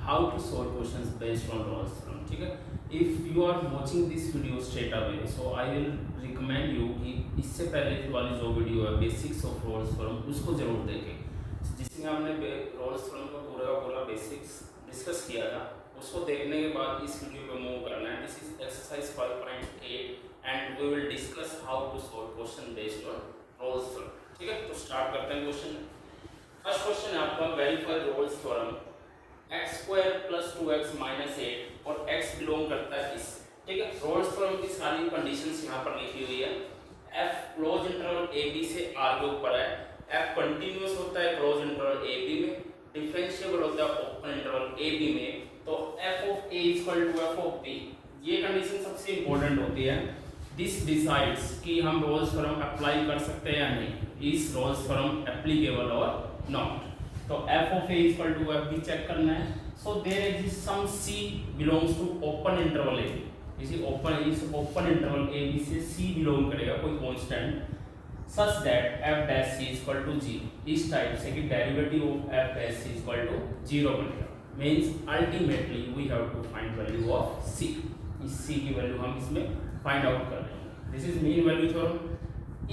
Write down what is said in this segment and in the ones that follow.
how to solve questions based on Rolle's theorem. ठीक है, if you are watching this video straight away, so I will recommend you कि इससे पहले वाली जो वीडियो है बेसिक्स ऑफ Rolle's theorem उसको जरूर देखें, जिसमें हमने Rolle's theorem का पूरा बेसिक्स डिस्कस किया था। उसको देखने के बाद इस वीडियो पे मूव करना है। This is exercise 5.8 and we will discuss how to solve question based on Rolle's theorem। ठीक है, तो स्टार्ट करते हैं क्वेश्चन। फर्स्ट क्वेश्चन है आपका, verify Rolle's theorem x square plus 2x minus 8 और x बिलोंग करता है इस। ठीक है, Rolle's theorem की सारी कंडीशंस यहाँ पर लिखी हुई है। f close interval a b से r के ऊपर है, f कंटिन्यूअस होता है क्लोज इंटरवल a b में, डिफरेंशिएबल होता है ओपन इंटरवल a b में, तो f of a equal to f of b। ये कंडीशन सबसे इंपॉर्टेंट होती है। दिस डिसाइड्स कि हम Rolle's theorem अप्लाई कर सकते हैं या नहीं, इज Rolle's theorem एप्लीकेबल और नॉट। तो f of a equal to f भी चेक करना है। So there exists some c belongs to open interval a b। इसी ओपन इंटरवल a b से c बिलोंग करेगा कोई constant such that f dash c equal to 0। इस type से कि derivative of f dash c equal to 0 बनेगा। Means ultimately we have to find value of c। इस c की value हम इसमें फाइंड आउट कर रहे हैं। This is mean value theorem.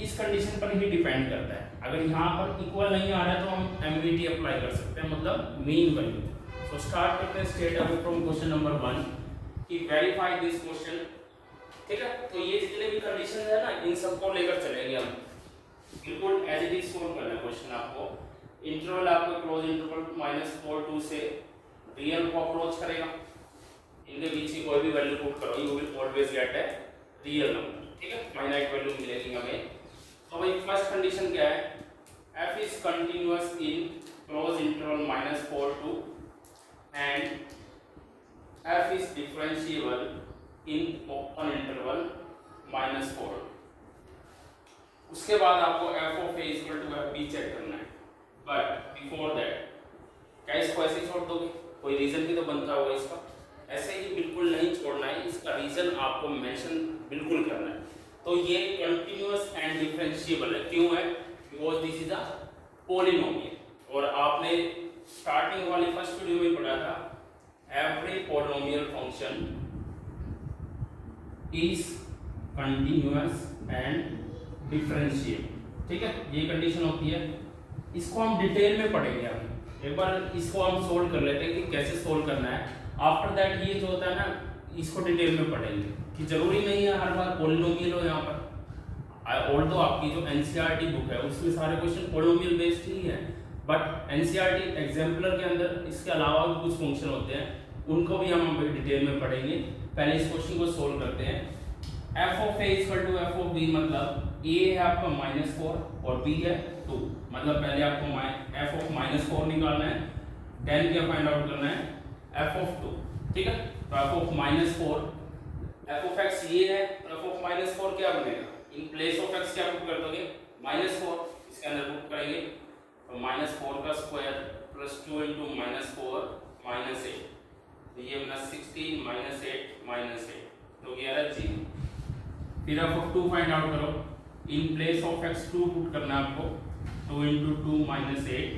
इस कंडीशन पर ही डिपेंड करता है। अगर यहाँ पर इक्वल नहीं आ रहा है तो हम एमवीटी अप्लाई कर सकते हैं, मतलब मीन वैल्यू। सो स्टार्ट करते हैं straight away from question number 1 कि वेरीफाई दिस क्वेश्चन। ठीक है, तो ये जितने भी कंडीशन है ना, इन सबको लेकर चलेंगे हम, बिल्कुल एज इट इज सोल्व करना है क्वेश्चन। आपको इंटरवल आपको क्लोज इंटरवल -4 2 से रियल को अप्रोच करेगा, इनके बीच की कोई भी वैल्यू पुट करो, you will always get a real number. ठीक है, फाइनाइट वैल्यू मिलेगी हमें। तो भाई फर्स्ट कंडीशन क्या है, f is continuous in closed interval -4 to and f is differentiable in open interval -4। उसके बाद आपको f of a equal to f b check करना है। बट बिफोर दैट क्या इसको ऐसे ही छोड़ दोगे? कोई रीजन भी तो बनता होगा इसका। ऐसे ही बिल्कुल नहीं छोड़ना है, इसका रीजन आपको मेंशन बिल्कुल करना है। तो ये कंटिन्यूअस एंड डिफरेंशिएबल है। क्यों है? Because this is a polynomial. और आपने स्टार्टिंग वाली फर्स्ट वीडियो में पढ़ा था, every polynomial function is continuous and differentiable. ठीक है, ये कंडीशन होती है। इसको हम डिटेल में पढ़ेंगे। अभी एक बार इसको हम सोल्व कर लेते हैं कि कैसे सोल्व करना है। आफ्टर दैट ये जो होता है ना, इसको डिटेल में पढ़ेंगे कि जरूरी नहीं है हर बार पॉलिनोमियल हो यहाँ पर। ऑल्दो आपकी जो एनसीईआरटी बुक है उसमें सारे क्वेश्चन पॉलिनोमियल बेस्ड ही है, बट एनसीईआरटी एग्जाम्पलर के अंदर इसके अलावा भी कुछ फंक्शन होते हैं, उनको भी हम डिटेल में पढ़ेंगे। पहले इस क्वेश्चन को सोल्व करते हैं। f of a equal to f of b, मतलब a है आपका -4 और b है 2, मतलब पहले आपको f ऑफ -4 निकालना है, देन क्या फाइंड आउट करना है f ऑफ 2। ठीक है, तो f of -4, f of x ये है, तो f ऑफ -4 क्या बनेगा? इन प्लेस ऑफ x क्या पुट कर दोगे? -4, इसके अंदर पुट करेंगे तो -4 का स्क्वायर प्लस 2 इंटू -4 -8, तो ये बना 16 -8 तो ये आ रहा 0। फिर f ऑफ 2 फाइंड आउट करो। In place of x 2 put करना है आपको, 2 इंटू 2 -8,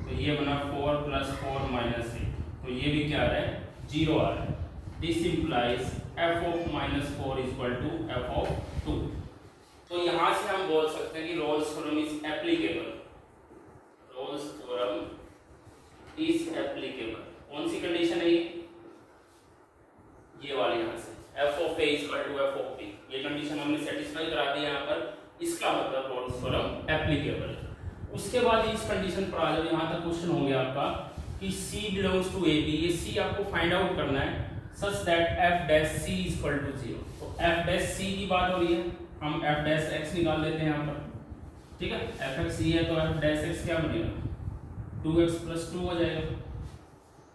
तो ये बना 4 प्लस 4 -8, तो ये भी क्या आ रहा है? 0 आ रहा है। This implies f of -4 equal to f of 2। तो यहाँ से हम बोल सकते हैं कि Rolle's theorem is applicable. Rolle's theorem is applicable. कौन सी कंडीशन है ये वाली, यहाँ से f of a equal to f of b, ये कंडीशन हमने सेटिस्फाई करा दी यहाँ पर। इसका मतलब Rolle's theorem एप्लीकेबल है। उसके बाद इस कंडीशन पर आ जाओ, यहाँ तक क्वेश्चन हो गया आपका कि c belongs to a b। ये c आपको फाइंड आउट करना है such that f dash c equal to 0। तो f dash c की बात हो रही है, हम f dash x निकाल लेते हैं यहाँ पर। ठीक है, f x c है तो f dash x क्या बनेगा? 2x plus 2 हो जाएगा।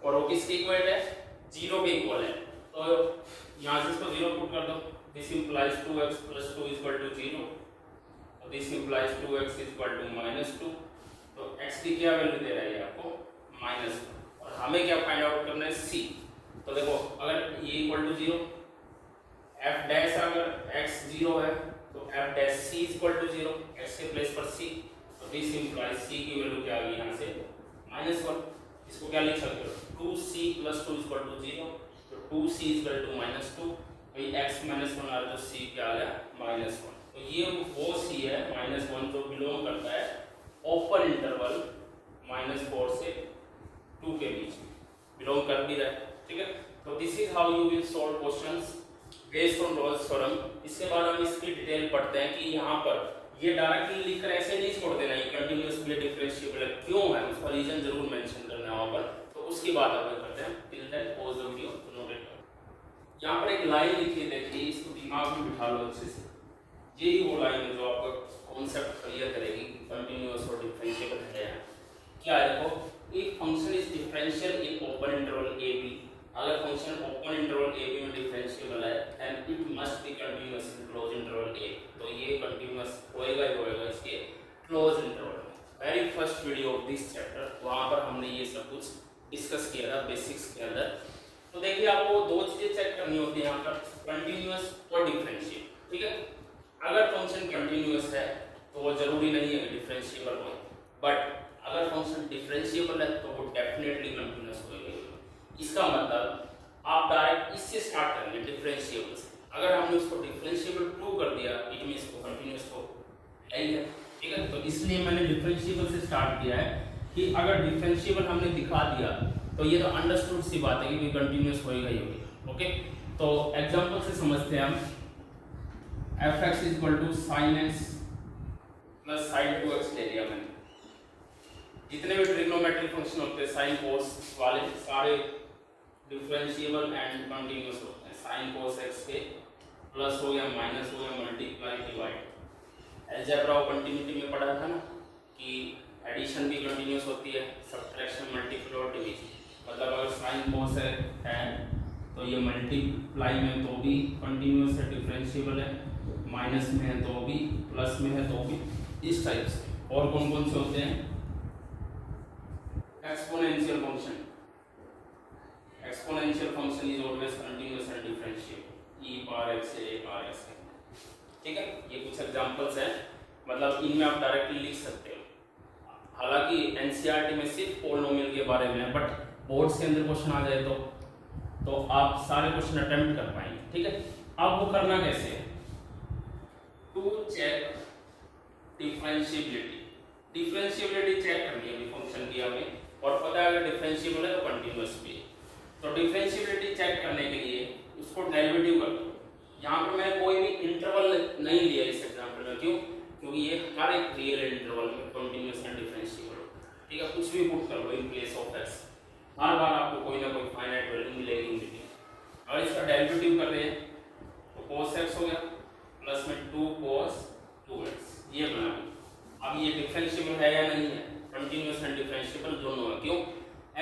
और वो किसके इक्वल है? 0 के इक्वल है। तो यहाँ से इसको 0 पुट कर दो। This implies 2x plus 2 equal to 0, और this implies 2x equal to -2। तो x की क्या वैल्यू दे रहा है आपको? -1। और हमें क्या फाइंड आउट करना है? c। तो देखो, अगर ये इक्वल टू 0, f डैश अगर x 0 है तो f dash c equal to 0, x के प्लेस पर c, तो दिस इंप्लाइज c की वैल्यू क्या आ गई यहाँ से? -1। इसको क्या लिख सकते हो 2c + 2 = 0, तो 2c = -2, भाई x - 1 आ रहा तो c क्या आ गया -1। तो ये वो c है -1 जो बिलोंग करता है ओपन इंटरवल -4 से 2 के बीच बिलोंग कर भी रहा है, ठीक है। तो this is how you will solve questions based on Rolle's theorem. इसके बाद हम इसकी डिटेल पढ़ते हैं कि यहाँ पर ये डायरेक्टली लिखकर ऐसे नहीं छोड़ देना ये कंटीन्यूअसली डिफरेंशिएबल है, क्यों है उसका रीजन जरूर मेंशन करना है वहाँ पर। तो उसकी बात आगे करते हैं। Till then pause the video to note it. यहाँ पर एक लाइन लिखी है, देखिए इसको दिमाग में बिठा लो अच्छे से। यही वो लाइन है जो आपका कॉन्सेप्ट क्लियर करेगी कंटीन्यूअस और डिफरेंशिएबल है क्या है। देखो if function is differential in open interval a b, अगर function open interval a b में डिफरेंशिएबल है then it must be continuous in close interval a, तो ये कंटीन्यूअस होएगा ही होएगा इसके क्लोज इंटरवल में। Very first video of this chapter वहां पर हमने ये सब कुछ डिस्कस किया था बेसिक्स के अंदर। तो देखिए आपको दो चीजें चेक करनी होती है यहाँ पर, कंटीन्यूअस और डिफरेंशियल, ठीक है। अगर फंक्शन कंटीन्यूअस है तो वो जरूरी नहीं है डिफरेंशिएबल हो, बट अगर फंक्शन डिफरेंशिएबल है तो वो डेफिनेटली कंटीन्यूअस होएगा। इसका मतलब आप डायरेक्ट इससे स्टार्ट करेंगे डिफरेंशिएबल से। अगर हमने उसको डिफरेंशिएबल प्रूव कर दिया इट मींस वो कंटीन्यूअस तो है ही है, ठीक है। तो इसलिए मैंने डिफरेंशिएबल से स्टार्ट किया है कि अगर डिफरेंशिएबल हमने दिखा दिया तो ये तो अंडरस्टूड सी बात है कि कंटीन्यूअस होएगा ही होगा, ओके। तो एग्जांपल से समझते हैं हम। fx = sin x + sin 2x ले लिया मैंने। जितने भी ट्रिग्नोमेट्रिक फंक्शन होते हैं साइन कोस वाले सारे डिफरेंशिएबल एंड कंटीन्यूअस होते हैं। sin cos x के प्लस हो या माइनस हो या multiply divide. Algebra of continuity में पढ़ा था ना कि एडिशन भी कंटीन्यूअस होती है, सब्ट्रैक्शन मल्टीपल और डिवीजन। मतलब अगर sin cos है तो ये मल्टीप्लाई में तो भी कंटीन्यूअस है, डिफरेंशिएबल है, माइनस में है तो भी, प्लस में है तो भी, इस टाइप से। और कौन कौन से होते हैं? Exponential function. Exponential function is always continuous and differentiable, e power x से a पावर x, ठीक है। ये कुछ एग्जांपल्स हैं, मतलब इनमें आप डायरेक्टली लिख सकते हो। हालांकि एनसीईआरटी में सिर्फ पॉलिनोमियल के बारे में है, बट बोर्ड्स के अंदर क्वेश्चन आ जाए तो आप सारे क्वेश्चन अटेम्प्ट कर पाएंगे, ठीक है। अब वो करना कैसे है? To check differentiability. Differentiability check करनी है फंक्शन की हमें, और पता है अगर डिफरेंशिएबल है तो कंटीन्यूअस भी है। तो डिफरेंशिएबिलिटी चेक करने के लिए उसको डेरिवेटिव कर दो। यहाँ पर मैंने कोई भी इंटरवल नहीं लिया इस एग्जांपल में, क्यों? क्योंकि ये हर एक रियल इंटरवल में कंटीन्यूअस एंड डिफरेंशिएबल, ठीक है। कुछ भी पुट कर लो इन प्लेस ऑफ x, हर बार आपको कोई ना कोई फाइनाइट वैल्यू मिलेगी। और इसका डेरिवेटिव कर रहे हैं तो cos x हो गया प्लस में 2 cos 2x, ये बना। अब ये डिफरेंशिएबल है या नहीं है? कंटीन्यूअस एंड डिफरेंशिएबल दोनों है। क्यों?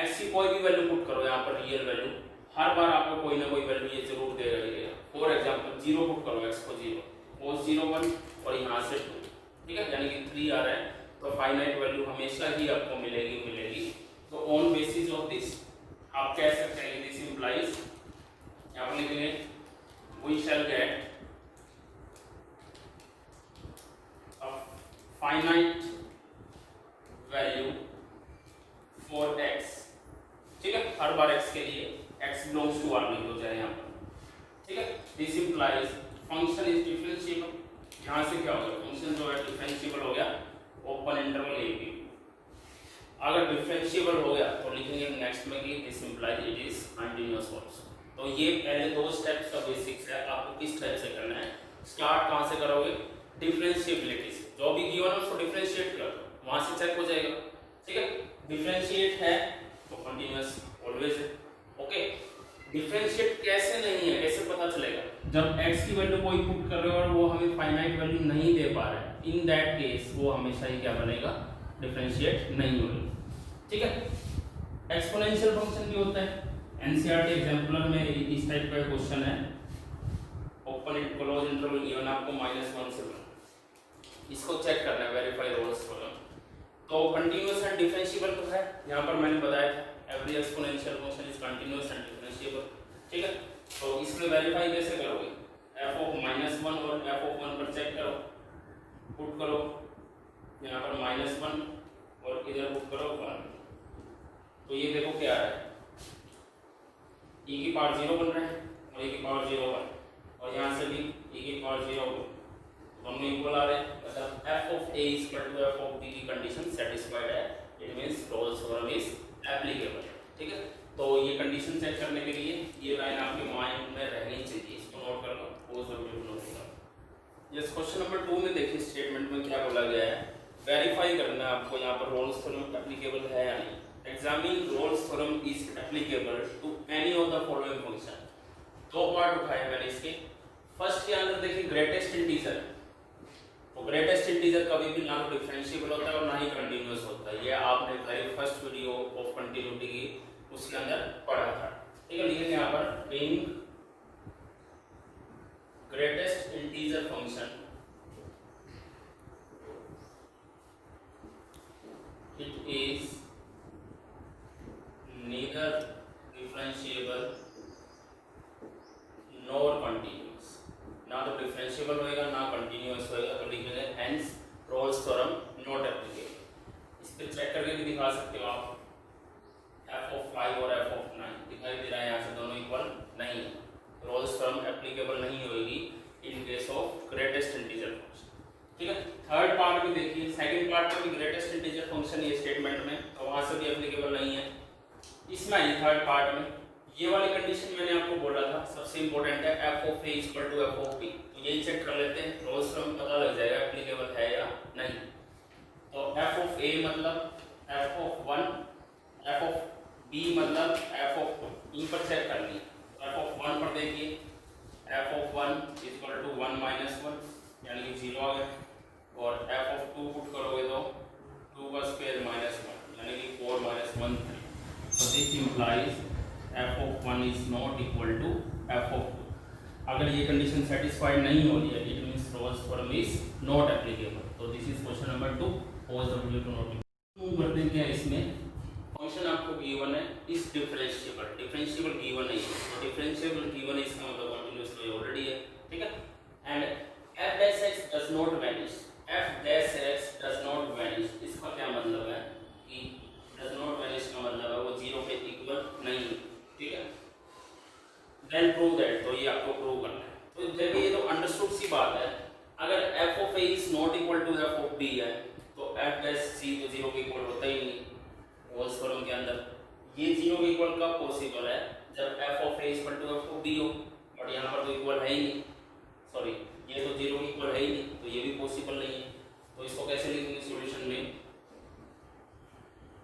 x की कोई भी वैल्यू पुट करो यहाँ पर, रियल वैल्यू, हर बार आपको कोई ना कोई वैल्यू ये जरूर देगा ही देगा। फॉर एग्जांपल 0 पुट करो, x को 0, cos 0 1 और यहाँ से 2, ठीक है, यानी कि 3 आ रहा है, तो फाइनाइट वैल्यू हमेशा ही आपको मिलेगी। तो ऑन बेसिस ऑफ दिस आप कह सकते हैं दिस इंप्लाइज, यहाँ पर लिखेंगे we shall get a finite value for x, ठीक है। हर बार x के लिए x बिलोंग्स टू R लिख दो चाहे यहाँ पर, ठीक है। This implies function is differentiable. यहाँ से क्या होगा? फंक्शन जो है डिफरेंशिएबल हो गया ओपन इंटरवल a b। अगर डिफरेंशिएबल हो गया तो लिखेंगे नेक्स्ट में कि this implies it is continuous also. तो ये पहले दो स्टेप्स का बेसिक्स है, आपको किस टाइप से करना है। स्टार्ट कहाँ से करोगे? डिफरेंशिएबिलिटी से। जो भी गिवन है उसको डिफरेंशिएट कर दो, वहां से चेक हो जाएगा, ठीक है। डिफरेंशिएट है तो कंटीन्यूअस ऑलवेज है, ओके। डिफरेंशिएट कैसे नहीं है, कैसे पता चलेगा? जब x की वैल्यू कोई पुट कर रहे हो और वो हमें फाइनाइट वैल्यू नहीं दे पा रहा है, इन दैट केस वो हमेशा ही क्या बनेगा? डिफरेंशिएट नहीं होगा, ठीक है। एक्सपोनेंशियल फंक्शन भी होता है। एनसीईआरटी एग्जाम्पलर में इस टाइप का क्वेश्चन है, ओपन क्लोज इंटरवल गिवन आपको -1 से 1, इसको चेक करना है, वेरीफाई रोल्स थ्योरम। तो कंटीन्यूअस एंड डिफरेंशिएबल तो है, यहाँ पर मैंने बताया था every exponential function is continuous and differentiable, ठीक है। तो इसमें वेरीफाई कैसे करोगे? f ऑफ -1 और f ऑफ 1 पर चेक करो, पुट करो यहाँ पर -1 और इधर पुट करो 1, तो ये देखो क्या है, e की पावर 0 बन रहा है और e की पावर 0 1, और यहाँ से भी e की पावर 0 दोनों इक्वल आ रहे हैं, मतलब f of a is equal to f of b की कंडीशन सेटिस्फाइड है, it means Rolle's theorem is applicable. ठीक है, तो ये कंडीशन चेक करने के लिए ये लाइन आपके माइंड में रहनी चाहिए, इसको नोट कर लो, वो जरूर नोट कर लो। यस, क्वेश्चन नंबर 2 में देखिए स्टेटमेंट में क्या बोला गया है, वेरीफाई करना है आपको यहाँ पर रोल्स थ्योरम एप्लीकेबल है या नहीं। Examine Rolle's theorem is applicable to any of the following function. दो पार्ट उठाए मैंने इसके। फर्स्ट के अंदर देखिए ग्रेटेस्ट इंटीजर, तो ग्रेटेस्ट इंटीजर कभी भी ना तो डिफरेंशिएबल होता है और ना ही कंटीन्यूअस होता है, ये आपने very first video of continuity की उसके अंदर पढ़ा था। ठीक है, लिखेंगे यहाँ पर being greatest integer function it is neither differentiable nor continuous, ना तो डिफरेंशिएबल होएगा ना कंटिन्यूअस होएगा, तो लिखेंगे hence Rolle's theorem not applicable. इस पे चेक करके भी दिखा सकते हो आप, f ऑफ 5 और f ऑफ 9 दिखाई दे रहा है, यहाँ से दोनों इक्वल नहीं है, रोल्स थ्योरम एप्लीकेबल नहीं होगी in case of greatest integer function. ठीक है, थर्ड पार्ट में देखिए, सेकंड पार्ट में भी ग्रेटेस्ट इंटीजर फंक्शन ये स्टेटमेंट में, तो वहां से भी एप्लीकेबल नहीं है। इसमें ये थर्ड पार्ट में ये वाली कंडीशन मैंने आपको बोला था सबसे इंपॉर्टेंट है, f of a equal to f of b, तो यही चेक कर लेते हैं, रोल्स थ्योरम पता लग जाएगा एप्लीकेबल है या नहीं। तो f ऑफ a मतलब f of 1, f of b मतलब f ऑफ 2, इन पर चेक कर लिए। f ऑफ 1 पर देखिए, f of 1 equal to 1 minus 1 यानी कि 0 आ गया, और f ऑफ 2 पुट करोगे तो 2 का स्क्वायर माइनस 1 यानी कि 4 minus 1 3। So this implies f of 1 is not equal to f of 2। अगर ये कंडीशन सेटिस्फाइड नहीं हो रही है, it means Rolle's theorem is not applicable. तो this is question number 2, pause the video to note. Move करते हैं क्या इसमें, फंक्शन आपको गिवन है, इज डिफरेंशिएबल, डिफरेंशिएबल गिवन नहीं है, तो डिफरेंशिएबल गिवन है इसका मतलब कंटीन्यूअस तो ऑलरेडी है। ठीक है, and f dash x does not vanish, f dash x does not vanish, इसका क्या मतलब है कि does not vanish का मतलब है वो 0 पे इक्वल नहीं है। ठीक है, then prove that, तो ये आपको प्रूव करना है। तो देखिए ये तो अंडरस्टूड सी बात है, अगर f of a is not equal to f of b है तो f dash c तो 0 के इक्वल होता ही नहीं रोल्स थ्योरम के अंदर। ये 0 के इक्वल कब पॉसिबल है, जब f of a is equal to f of b हो, बट यहाँ पर तो इक्वल है ही नहीं, सॉरी ये तो 0 इक्वल है ही नहीं, तो ये भी पॉसिबल नहीं है। तो इसको कैसे लिखेंगे सॉल्यूशन में,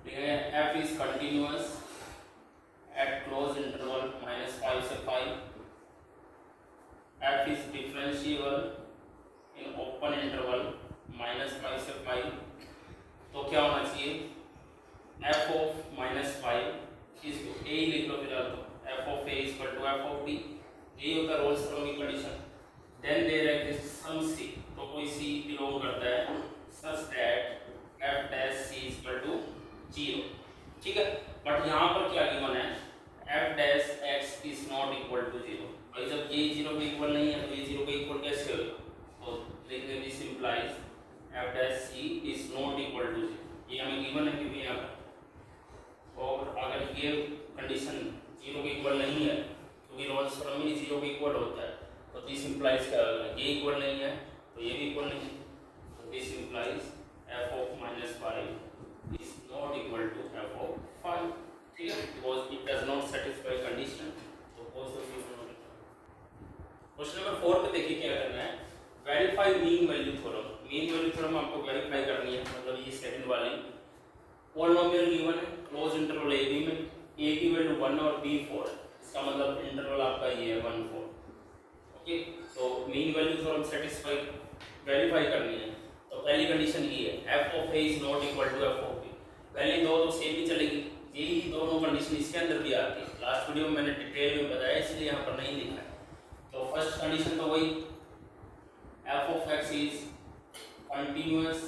लिखेंगे f is continuous eight close interval -5 से 5, f is differentiable in open interval -5 से 5। तो क्या होना चाहिए, f ऑफ -5 इज a लिख लो फिलहाल, तो f of a is equal to f of b, यही होता है रोल्स थ्योरम की condition. Then there exist some c, तो कोई c बिलोंग करता है such that f dash c is equal to 0। ठीक है, बट यहाँ पर क्या गिवन है, f dash x is not equal to 0। भाई जब ये 0 के इक्वल नहीं है तो ये 0 के इक्वल कैसे होगा, तो लिखने this implies f dash c is not equal to 0, ये हमें गिवन है क्योंकि यहाँ पर, और अगर ये कंडीशन 0 के इक्वल नहीं है क्योंकि रोल्स थ्योरम में 0 के इक्वल होता है, तो दिस इंप्लाइज क्या होगा, ये इक्वल नहीं है तो ये भी इक्वल नहीं है, तो this implies f of -5 is not equal to f of 5। ठीक है, because it does not satisfy condition. तो क्वेश्चन नंबर 4 पे देखिए क्या करना है, verify mean value theorem. Mean value theorem आपको वेरीफाई करनी है, मतलब ये सेकंड वाली पॉलिनोमियल गिवन है क्लोज इंटरवल a b में, a की वैल्यू 1 और b 4 है, इसका मतलब इंटरवल आपका ये है 1 4। ओके, तो mean value theorem satisfy verify करनी है, तो पहली कंडीशन ये है f of a is not equal to f of b, पहली दो तो सेम ही चलेगी, यही दोनों कंडीशन इसके अंदर भी आती है, लास्ट वीडियो में मैंने डिटेल में बताया इसलिए यहाँ पर नहीं लिखा है। तो फर्स्ट कंडीशन तो वही f of x is continuous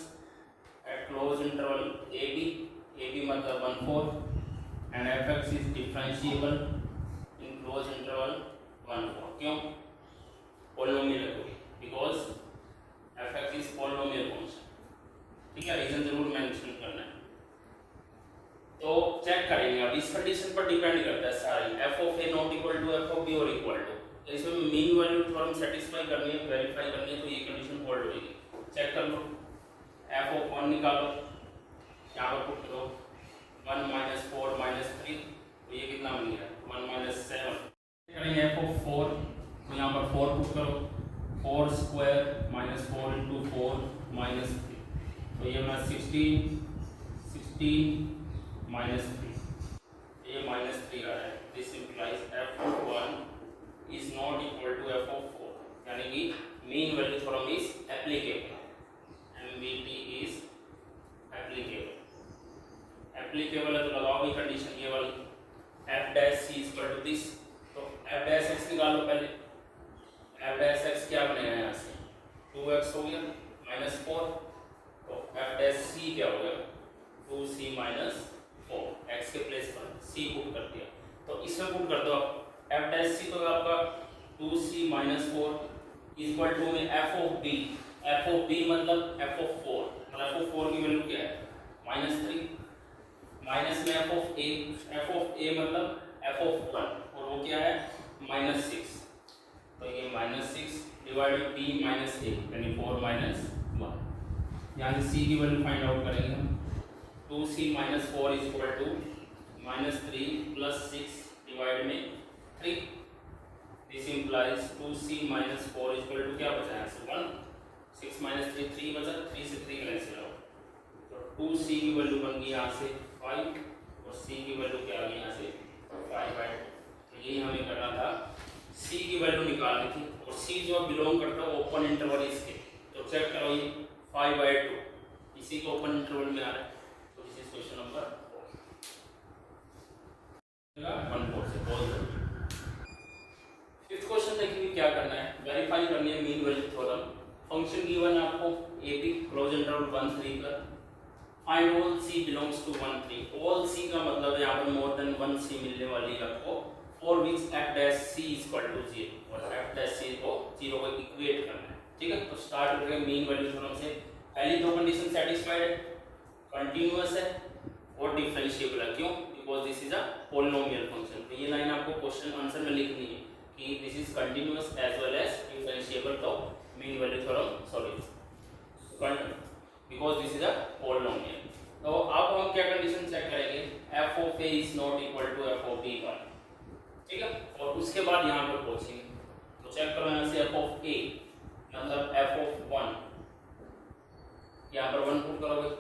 eight close interval a b मतलब 1 4, and f(x) is differentiable in close interval 1 4। क्यों, पॉलिनोमियल है because f(x) is polynomial function. ठीक है, रीजन जरूर मेंशन करना है। तो चेक करेंगे अब इस कंडीशन पर डिपेंड करता है सारी f of a not equal to f of b और इक्वल टू, तो इसमें मीन वैल्यू थ्योरम सेटिस्फाई करनी है, वेरीफाई करनी है, तो ये कंडीशन होल्ड होगी। चेक कर लो, एफ ऑफ 1 निकालो, यहाँ पर पुट करो 1 - 4 - 3, तो ये कितना बन गया 1 - 7। करेंगे एफ ऑफ 4, तो यहाँ पर 4 पुट करो, 4 स्क्वायर -4 × 4 -3, तो ये मैं 16 -3, ये -3 आ रहा है। This implies f of 1 is not equal to f of 4, यानी कि mean value theorem is applicable, MVT is applicable. Applicable है तो लगाओ भी कंडीशन ये वाली, f dash c equal to this, तो f डैश x निकालो पहले, f डैश x क्या बनेगा यहाँ से 2x हो गया -4, तो f डैश c क्या हो गया 2c - 4, x के प्लेस पर c पुट कर दिया, तो इसमें पुट कर दो आप f डैश c, तो आपका 2c - 4 इक्वल टू में f of b, f of b मतलब f ऑफ 4, और f ऑफ 4 की वैल्यू क्या है -3, माइनस में f ऑफ a मतलब f ऑफ 1, और वो क्या है -6, तो ये -6 डिवाइडेड b - a यानी 4 - 1। यहाँ से c की वैल्यू फाइंड आउट करेंगे हम, 2c - 4 is equal to -3 + 6 divide में 3, this implies 2c - 4 is equal to क्या बचा यहाँ से 1, 6 - 3 3 बचा, 3 से 3 कैंसिल आउट, तो 2c की वैल्यू बन गई यहाँ से 5 और c की वैल्यू क्या आ गई यहाँ से 5/2, तो यही हमें करना था, c की वैल्यू निकालनी थी, और c जो बिलोंग करता है ओपन इंटरवल इसके, तो चेक करो ये 5/2 इसी को ओपन इंटरवल में आ रहा है, तो दिस इज क्वेश्चन नंबर 1 से बहुत जरूरी। फिफ्थ क्वेश्चन देखिए क्या करना है, वेरीफाई करनी है mean value theorem. Function given है आपको ab क्लोज इंटरवल 1 3 पर, find all c belongs to 1 3, all c का मतलब है यहाँ पर मोर देन 1 c मिलने वाली है आपको, for which f dash c equal to 0, और f डैश c को 0 को इक्वेट करना है, ठीक है। तो स्टार्ट करेंगे मीन वैल्यू थ्योरम से, पहली दो कंडीशन सेटिस्फाइड है, कंटीन्यूअस है और डिफरेंशिएबल है, क्यों, because this is a polynomial function, तो ये लाइन आपको क्वेश्चन आंसर में लिखनी है कि this is continuous as well as differentiable, तो mean value theorem sorry because this is a polynomial. तो अब हम क्या कंडीशन चेक करेंगे, f of a is not equal to f of b पर, ठीक है, और उसके बाद यहाँ पर पहुंचेंगे, तो चेक करो यहाँ से f ऑफ a मतलब f ऑफ 1, यहाँ पर 1 पुट करोगे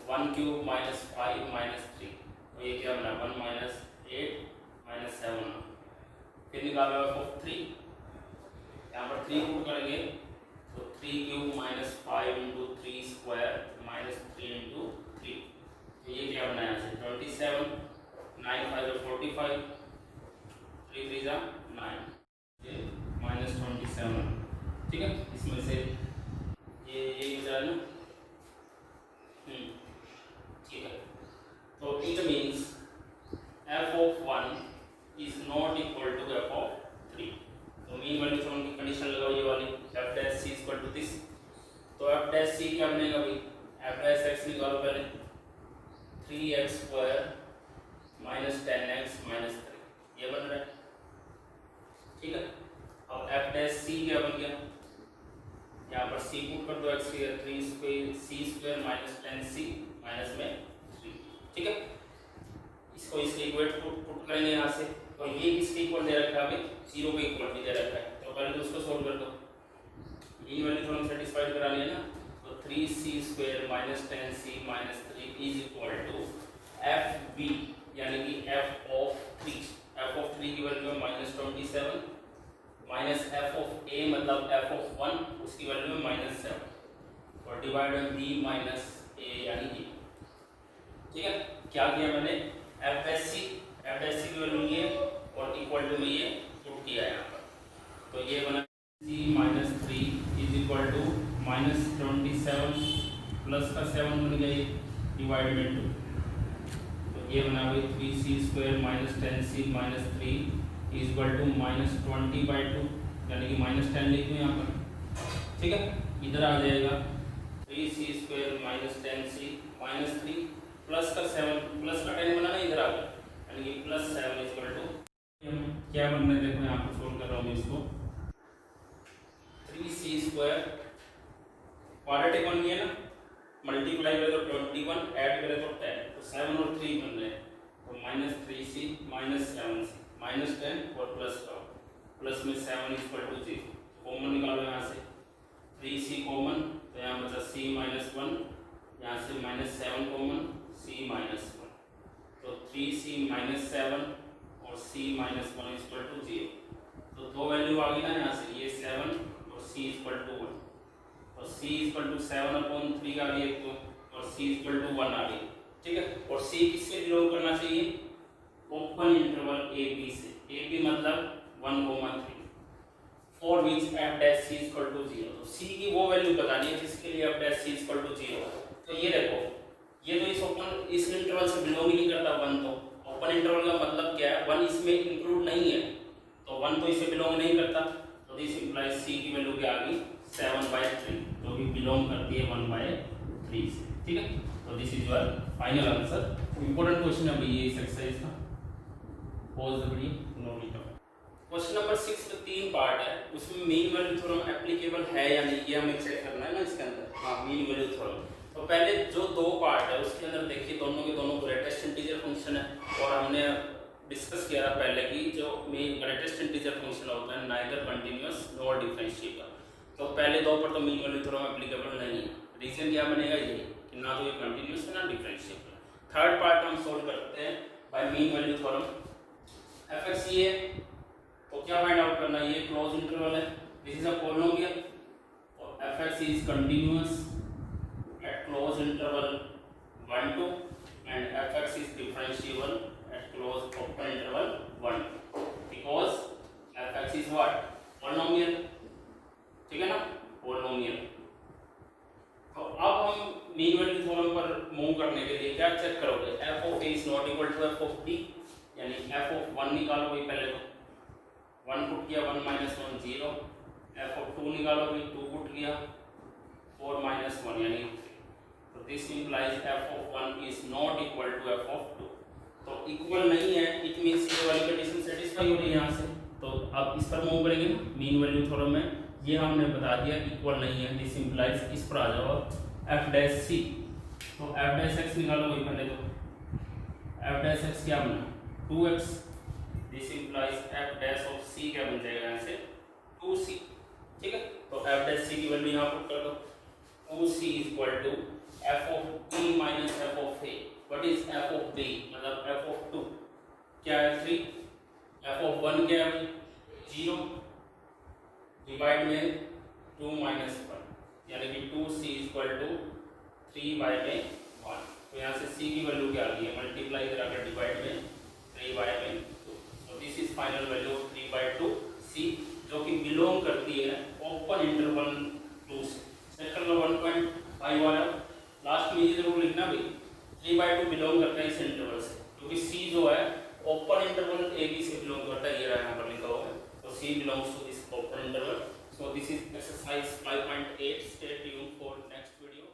1 क्यूब -5 - 3, तो ये क्या बना 1 - 8 - 7, फिर निकालो f ऑफ 3, यहाँ पर 3 पुट करेंगे तो 3 क्यूब -5 × 3 स्क्वायर -3 × 3, तो ये क्या बना यहाँ से 27, 9 5 45, 3 3 9, ये -27, ठीक है, इसमें से ये बचा ना, ठीक है, तो it means f of 1 is not equal to f of 3, तो मीन वैल्यू थ्योरम की कंडीशन लगाओ ये वाली, f dash c equal to this, तो f डैश c क्या बनेगा भाई, f डैश x निकालो पहले 3x स्क्वायर -10x - 3, ये बन रहा है, ठीक है। अब f डैश c क्या बन गया, यहाँ पर c पुट कर दो, x की 3 square c square -10c minus में 3, ठीक है, इसको इसके इक्वल पुट करेंगे यहाँ से, तो ये किसके इक्वल दे रखा है, 0 के इक्वल भी दे रखा है, तो पहले तो उसको सोल्व कर दो, ये वैल्यू थोड़ा सेटिस्फाइड करानी है ना, तो 3c square -10c - 3 is equal to fb, यानी कि f ऑफ 3 की वैल्यू है -27 माइनस f ऑफ a मतलब f ऑफ 1 उसकी वैल्यू है -7 और divide by b minus a यानी कि, ठीक है, क्या किया मैंने f डैश c की वैल्यू ये और इक्वल टू में ये पुट किया है यहाँ पर, तो ये बना c - 3 is equal to -27 plus का 7 बन गया डिवाइड बाय 2, तो ये बना भाई 3c square -10c - 3 is equal to -20/2 यानी कि -10 लिख दो यहाँ पर, ठीक है, इधर आ जाएगा 3c स्क्वायर -10c - 3 प्लस का 7 प्लस का 10 बनाना इधर आ गया, यानी कि प्लस 7 इक्वल टू क्या बनना है, देखो यहाँ पे सोल्व कर रहा हूँ इसको, 3c स्क्वायर क्वाड्रेटिक बन गया ना, मल्टीप्लाई करें तो 21, ऐड करें तो 10, तो 7 और 3 बन रहे हैं, तो minus 3c minus 7c minus 10 और प्लस का प्लस में 7 इक्वल टू 0, कॉमन निकालो यहाँ से, 3c कॉमन, तो यहाँ बचा c माइनस 1, यहाँ से माइनस 7 कॉमन, c माइनस 1, तो 3c माइनस 7 और c माइनस 1 इक्वल टू 0, तो दो वैल्यू आ गई ना यहाँ से, ये 7 और c इक्वल टू 1, और c इक्वल टू 7/3 आ गई एक तो, और c इक्वल टू 1 आ गई, ठीक है। और c किससे बिलोंग करना चाहिए, ओपन इंटरवल ए बी से, ए बी मतलब 1,3 for which f dash c equal to 0, तो c की वो वैल्यू बतानी है जिसके लिए f dash c equal to 0, तो ये देखो, ये तो इस इंटरवल से बिलोंग ही नहीं करता 1, तो ओपन इंटरवल का मतलब क्या है, 1 इसमें इंक्लूड नहीं है, तो 1 तो इसे बिलोंग नहीं करता, तो दिस इंप्लाइज c की वैल्यू क्या आ गई 7/3, जो कि बिलोंग करती है 1/3 से, ठीक है। तो this is your final answer. Important question है ये इस एक्सरसाइज का, pause the video, note it down. Question number 6 में 3 पार्ट है, उसमें मीन वैल्यू थ्योरम एप्लीकेबल है या नहीं, ये हमें चेक करना है ना इसके अंदर। हाँ, मीन वैल्यू थ्योरम, तो पहले जो 2 पार्ट है उसके अंदर देखिए, दोनों के दोनों ग्रेटेस्ट इंटीजर फंक्शन है, और हमने डिस्कस किया था पहले कि जो मेन ग्रेटेस्ट इंटीजर फंक्शन होता है नाइदर कंटिन्यूअस नॉर डिफरेंशिएबल, तो पहले 2 पर तो मीन वैल्यू थ्योरम एप्लीकेबल नहीं है। रीजन क्या बनेगा, ये कि ना तो ये कंटिन्यूअस है ना डिफरेंशिएबल। थर्ड पार्ट हम सोल्व करते हैं by mean value theorem. fx ये है, तो क्या फाइंड आउट करना है, ये क्लोज इंटरवल है, दिस इज अ पॉलिनोमियल, और fx is continuous at close interval 1 2 and fx is differentiable at close open interval 1 because fx is what, polynomial, ठीक है ना, पॉलिनोमियल। तो अब हम मीन वैल्यू थ्योरम पर मूव करने के लिए क्या चेक करोगे, f of a is not equal to f of b, यानी f ऑफ 1 निकालोगे पहले, तो 1 पुट किया 1 माइनस 1 0, f ऑफ 2 निकालोगे 2 पुट किया 4 माइनस 1 यानी 3, तो this implies f of 1 is not equal to f of 2, तो इक्वल नहीं है, इट मींस ये वाली कंडीशन सेटिस्फाई हो रही है यहाँ से। तो अब इस पर मूव करेंगे ना मीन वैल्यू थ्योरम में, ये हमने बता दिया इक्वल नहीं है, दिस इंप्लाइज इस पर आ जाओ f डैश c, तो f डैश x निकालो वही पहले, तो f डैश x क्या बना 2x, this implies f dash of c क्या बन जाएगा यहाँ से 2c, ठीक है। तो f डैश c की वैल्यू यहाँ पुट कर दो, 2c equal to f of b minus f of a, what is f of b मतलब f ऑफ 2 क्या है 3, f ऑफ 1 क्या है 0, डिवाइड में 2 माइनस 1 यानी कि 2c इक्वल टू 3/1, तो यहाँ से c की वैल्यू क्या आ गई है, मल्टीप्लाई कराकर डिवाइड में 3/2, तो this is final value of 3/2c, जो कि बिलोंग करती है ओपन इंटरवल 2 से। चेक कर लो 1.5 वाला, लास्ट में ये जरूर लिखना भाई 3/2 बिलोंग करता है इस इंटरवल से, क्योंकि c जो है ओपन इंटरवल a b से बिलोंग करता है, ये रहा यहाँ पर लिखा हुआ है, तो c belongs to this open interval. So this is exercise 5.8. Stay tuned for next video.